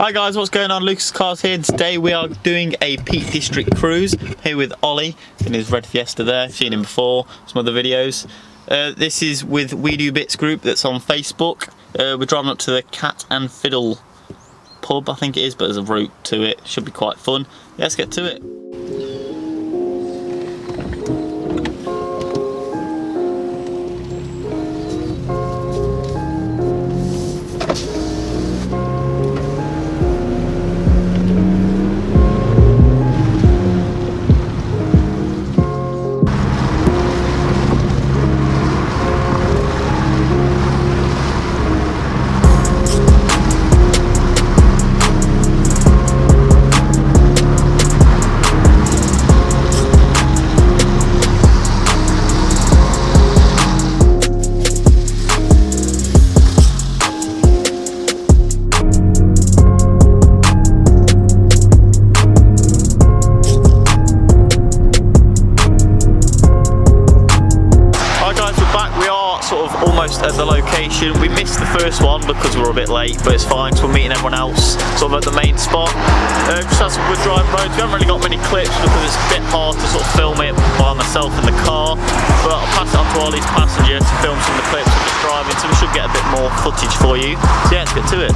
Hi guys, what's going on? Lucas Cars here. Today we are doing a Peak District cruise here with Ollie in his red Fiesta there. You've seen him before, some other videos. This is with We Do Bits group that's on Facebook. We're driving up to the Cat and Fiddle pub, I think it is, but there's a route to it. Should be quite fun. Yeah, let's get to it. Almost at the location. We missed the first one because we were a bit late, but it's fine because we're meeting everyone else sort of at the main spot. Just had some good driving roads. We haven't really got many clips because it's a bit hard to sort of film it by myself in the car, but I'll pass it on to Ollie's passenger to film some of the clips of just driving, so we should get a bit more footage for you. So yeah, let's get to it.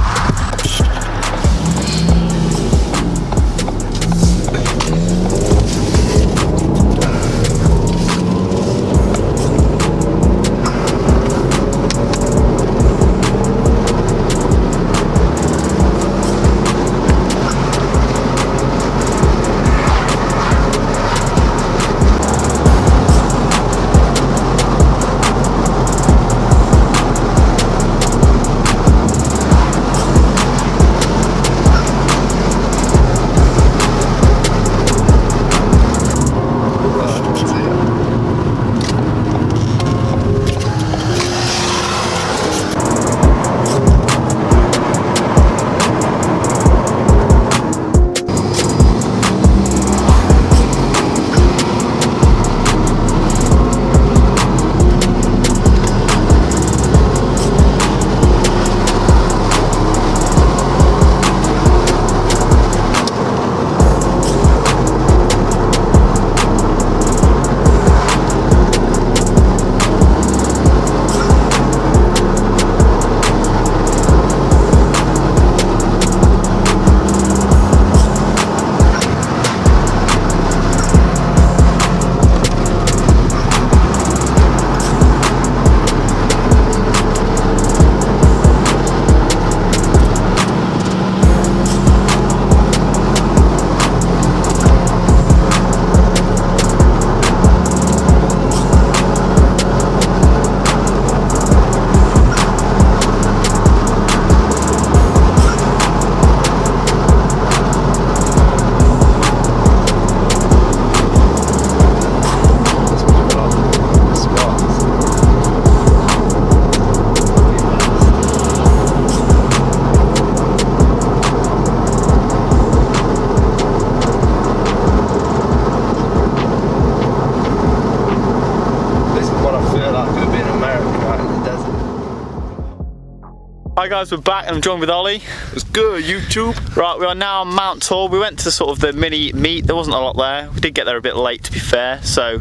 Hi guys, we're back and I'm joined with Ollie. It's good, YouTube. Right, we are now on Mount Tor. We went to sort of the mini meet. There wasn't a lot there. We did get there a bit late, to be fair, so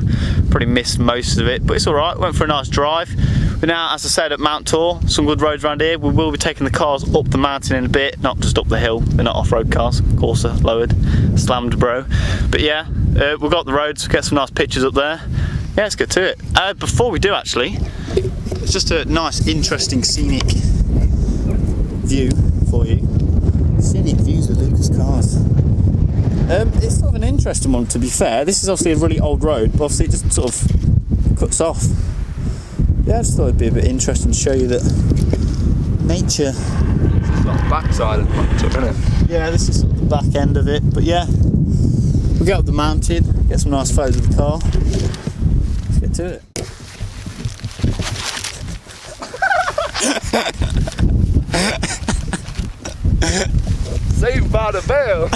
probably missed most of it, but it's all right. Went for a nice drive. We're now, as I said, at Mount Tor. Some good roads around here. We will be taking the cars up the mountain in a bit, not just up the hill. They're not off-road cars. Corsa lowered, slammed, bro. But yeah, we've got the roads. Get some nice pictures up there. Yeah, let's get to it. Before we do, actually, it's just a nice, interesting, scenic view for you. Scenic views with Lucas Cars. It's sort of an interesting one, to be fair. This is obviously a really old road, but obviously it just sort of cuts off. Yeah, I just thought it'd be a bit interesting to show you that nature. It's not the backside of the mountain, isn't it? Yeah, this is sort of the back end of it, but yeah. We'll get up the mountain, get some nice photos of the car. Let's get to it. Saved by the bell.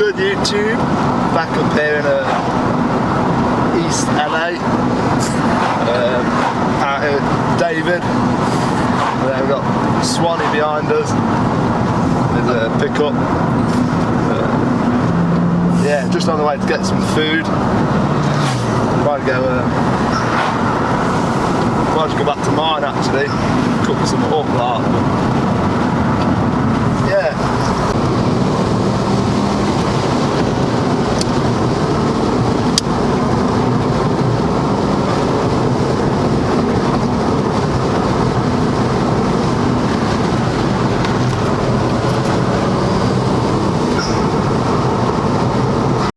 Good YouTube. Back up here in East LA. Out here, David. And then we've got Swanee behind us. There's a pickup. Yeah, just on the way to get some food. Might go back to mine actually. Cook some up like.